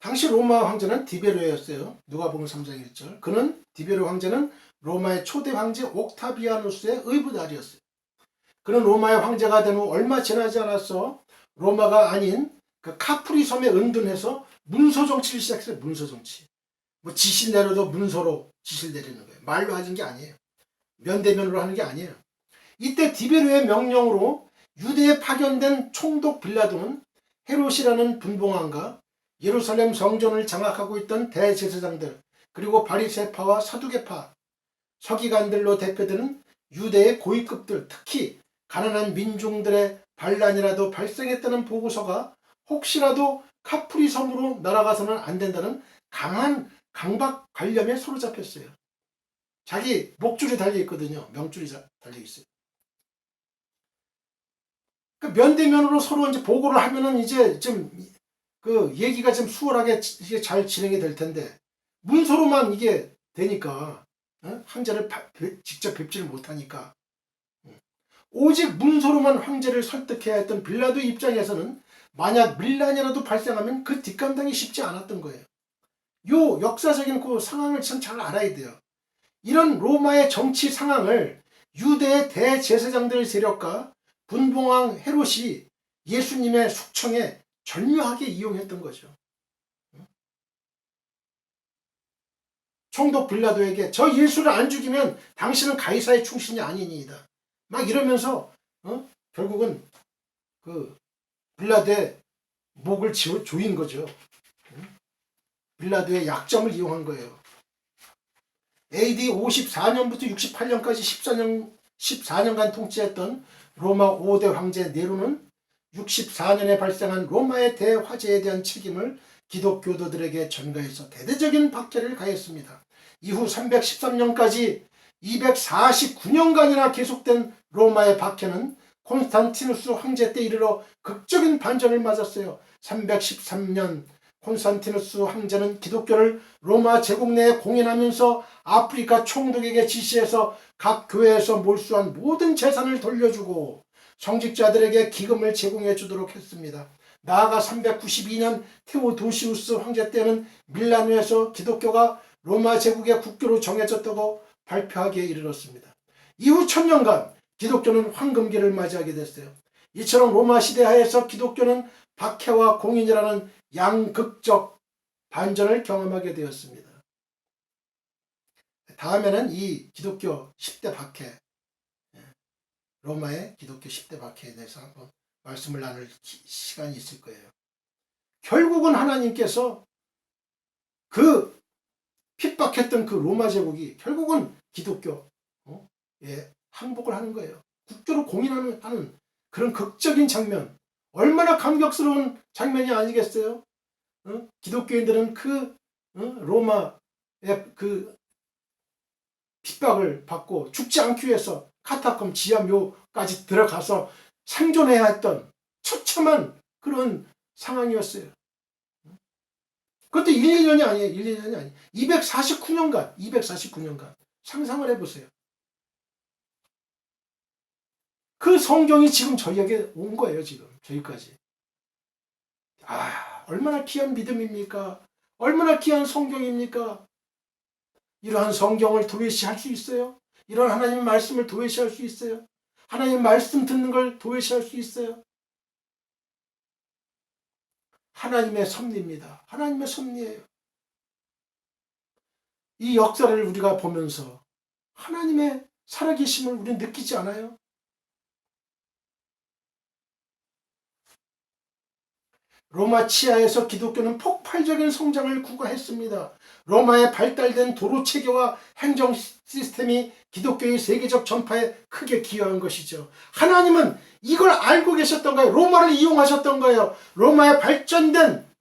당시 로마 황제는 디베르였어요. 누가복음 3장 1절. 그는 디베르 황제는 로마의 초대 황제 옥타비아누스의 의붓아리였어요. 그는 로마의 황제가 된 후 얼마 지나지 않았어 로마가 아닌 그 카프리 섬에 은둔해서 문서 정치를 시작했어요. 문서 정치. 뭐 지시 내려도 문서로 지시를 내리는 거예요. 말로 하는 게 아니에요. 면대면으로 하는 게 아니에요. 이때 디베르의 명령으로 유대에 파견된 총독 빌라도는 헤롯이라는 분봉왕과 예루살렘 성전을 장악하고 있던 대제사장들 그리고 바리새파와 사두개파 서기관들로 대표되는 유대의 고위급들 특히 가난한 민중들의 반란이라도 발생했다는 보고서가 혹시라도 카프리 섬으로 날아가서는 안 된다는 강한 강박 관념에 사로잡혔어요. 자기 목줄이 달려있거든요. 명줄이 달려있어요. 그 면대면으로 서로 이제 보고를 하면은 이제 좀 그 얘기가 좀 수월하게 잘 진행이 될 텐데 문서로만 이게 되니까 황제를 직접 뵙지를 못하니까 오직 문서로만 황제를 설득해야 했던 빌라도 입장에서는 만약 밀란이라도 발생하면 그 뒷감당이 쉽지 않았던 거예요. 요 역사적인 그 상황을 참 잘 알아야 돼요. 이런 로마의 정치 상황을 유대의 대제사장들 세력과 분봉왕 헤롯이 예수님의 숙청에 절묘하게 이용했던 거죠. 총독 빌라도에게 저 예수를 안 죽이면 당신은 가이사의 충신이 아니니이다. 막 이러면서 결국은 그 빌라도의 목을 조인 거죠. 빌라도의 약점을 이용한 거예요. AD 54년부터 68년까지 14년간 통치했던 로마 5대 황제 네로는 64년에 발생한 로마의 대화재에 대한 책임을 기독교도들에게 전가해서 대대적인 박해를 가했습니다. 이후 313년까지 249년간이나 계속된 로마의 박해는 콘스탄티누스 황제 때 이르러 극적인 반전을 맞았어요. 313년 콘스탄티누스 황제는 기독교를 로마 제국 내에 공인하면서 아프리카 총독에게 지시해서 각 교회에서 몰수한 모든 재산을 돌려주고 성직자들에게 기금을 제공해 주도록 했습니다. 나아가 392년 테오도시우스 황제 때는 밀라노에서 기독교가 로마 제국의 국교로 정해졌다고 발표하기에 이르렀습니다. 이후 1000년간 기독교는 황금기를 맞이하게 됐어요. 이처럼 로마 시대 하에서 기독교는 박해와 공인이라는 양극적 반전을 경험하게 되었습니다. 다음에는 이 기독교 10대 박해, 로마의 기독교 10대 박해에 대해서 한번 말씀을 나눌 시간이 있을 거예요. 결국은 하나님께서 그 핍박했던 그 로마 제국이 결국은 기독교에 항복을 하는 거예요. 국교로 공인하는 그런 극적인 장면, 얼마나 감격스러운 장면이 아니겠어요? 기독교인들은 그 로마의 그 핍박을 받고 죽지 않기 위해서 카타콤 지하묘까지 들어가서 생존해야 했던 처참한 그런 상황이었어요. 그것도 1, 2년이 아니에요. 1, 2년이 아니에요. 249년간 상상을 해보세요. 그 성경이 지금 저희에게 온 거예요. 지금 저희까지. 얼마나 귀한 믿음입니까? 얼마나 귀한 성경입니까? 이러한 성경을 도외시할 수 있어요? 이런 하나님의 말씀을 도외시할 수 있어요? 하나님의 말씀 듣는 걸 도외시할 수 있어요? 하나님의 섭리입니다. 하나님의 섭리예요. 이 역사를 우리가 보면서 하나님의 살아계심을 우리는 느끼지 않아요? 로마 치하에서 기독교는 폭발적인 성장을 구가했습니다. 로마의 발달된 도로 체계와 행정 시스템이 기독교의 세계적 전파에 크게 기여한 것이죠. 하나님은 이걸 알고 계셨던 거예요. 로마를 이용하셨던 거예요. 로마의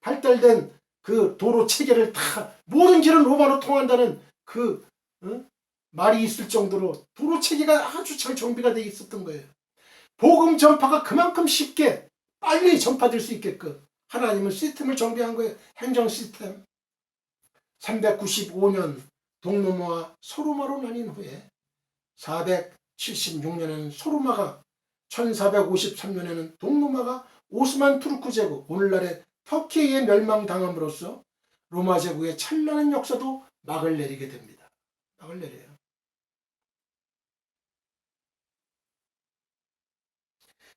발달된 그 도로 체계를 다 모든 길은 로마로 통한다는 그 말이 있을 정도로 도로 체계가 아주 잘 정비가 되어 있었던 거예요. 복음 전파가 그만큼 쉽게 빨리 전파될 수 있게끔 하나님은 시스템을 정비한 거예요. 행정 시스템. 395년 동로마와 소로마로 나뉜 후에 476년에는 소로마가 1453년에는 동로마가 오스만 투르크 제국 오늘날의 터키에 멸망당함으로써 로마 제국의 찬란한 역사도 막을 내리게 됩니다. 막을 내려요.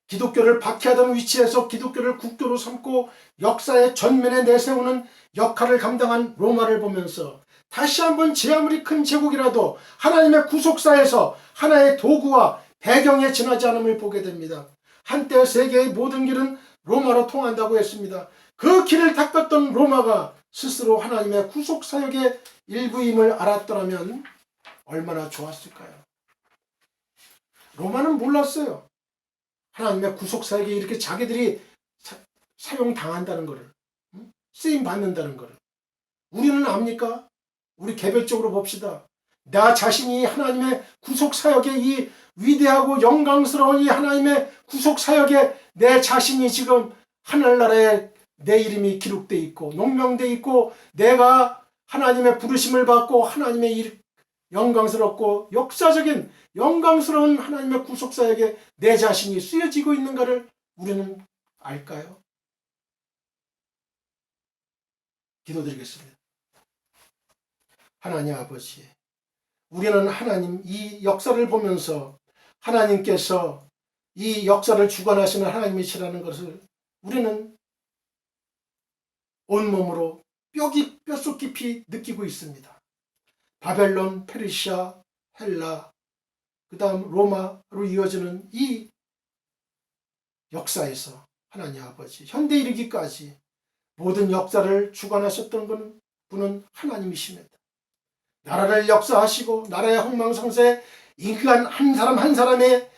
기독교를 박해하던 위치에서 기독교를 국교로 삼고 역사의 전면에 내세우는 역할을 감당한 로마를 보면서 다시 한번 제 아무리 큰 제국이라도 하나님의 구속사에서 하나의 도구와 배경에 지나지 않음을 보게 됩니다. 한때 세계의 모든 길은 로마로 통한다고 했습니다. 그 길을 닦았던 로마가 스스로 하나님의 구속사역의 일부임을 알았더라면 얼마나 좋았을까요? 로마는 몰랐어요. 하나님의 구속사역에 이렇게 자기들이 사용당한다는 것을, 쓰임받는다는 것을. 우리는 압니까? 우리 개별적으로 봅시다. 나 자신이 하나님의 구속사역에 이 위대하고 영광스러운 이 하나님의 구속사역에 내 자신이 지금 하늘나라에 내 이름이 기록되어 있고 농명되어 있고 내가 하나님의 부르심을 받고 하나님의 영광스럽고 역사적인 영광스러운 하나님의 구속사역에 내 자신이 쓰여지고 있는가를 우리는 알까요? 기도드리겠습니다. 하나님 아버지, 우리는 하나님 이 역사를 보면서 하나님께서 이 역사를 주관하시는 하나님이시라는 것을 우리는 온몸으로 뼛속 깊이 느끼고 있습니다. 바벨론, 페르시아, 헬라, 그 다음 로마로 이어지는 이 역사에서 하나님 아버지 현대 이르기까지 모든 역사를 주관하셨던 분은 하나님이십니다. 나라를 역사하시고 나라의 흥망성쇠, 인간 한 사람 한 사람의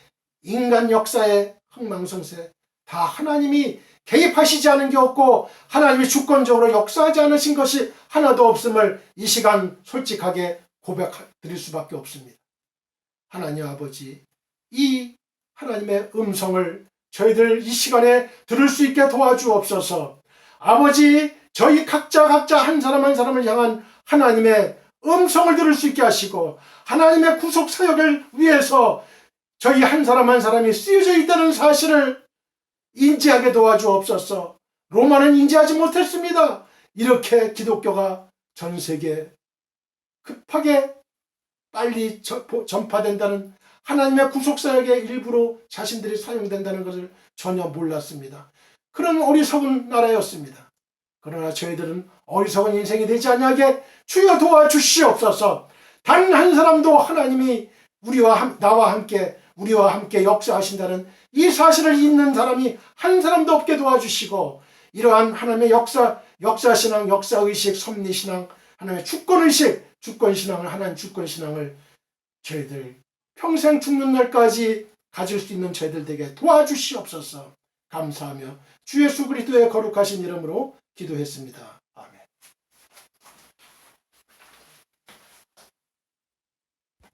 인간 역사의 흥망성쇠 다 하나님이 개입하시지 않은 게 없고 하나님이 주권적으로 역사하지 않으신 것이 하나도 없음을 이 시간 솔직하게 고백드릴 수밖에 없습니다. 하나님 아버지, 이 하나님의 음성을 저희들 이 시간에 들을 수 있게 도와주옵소서. 아버지, 저희 각자 한 사람 한 사람을 향한 하나님의 음성을 들을 수 있게 하시고 하나님의 구속사역을 위해서 저희 한 사람 한 사람이 쓰여져 있다는 사실을 인지하게 도와주옵소서. 로마는 인지하지 못했습니다. 이렇게 기독교가 전 세계에 급하게 빨리 전파된다는 하나님의 구속사역의 일부로 자신들이 사용된다는 것을 전혀 몰랐습니다. 그런 어리석은 나라였습니다. 그러나 저희들은 어리석은 인생이 되지 않게 주여 도와주시옵소서. 단 한 사람도 하나님이 나와 함께 역사하신다는 이 사실을 잊는 사람이 한 사람도 없게 도와주시고 이러한 하나님의 역사신앙, 역사의식, 섭리신앙, 하나님의 주권신앙을 하나님 주권신앙을 저희들 평생 죽는 날까지 가질 수 있는 저희들 되게 도와주시옵소서. 감사하며 주 예수 그리스도의 거룩하신 이름으로 기도했습니다.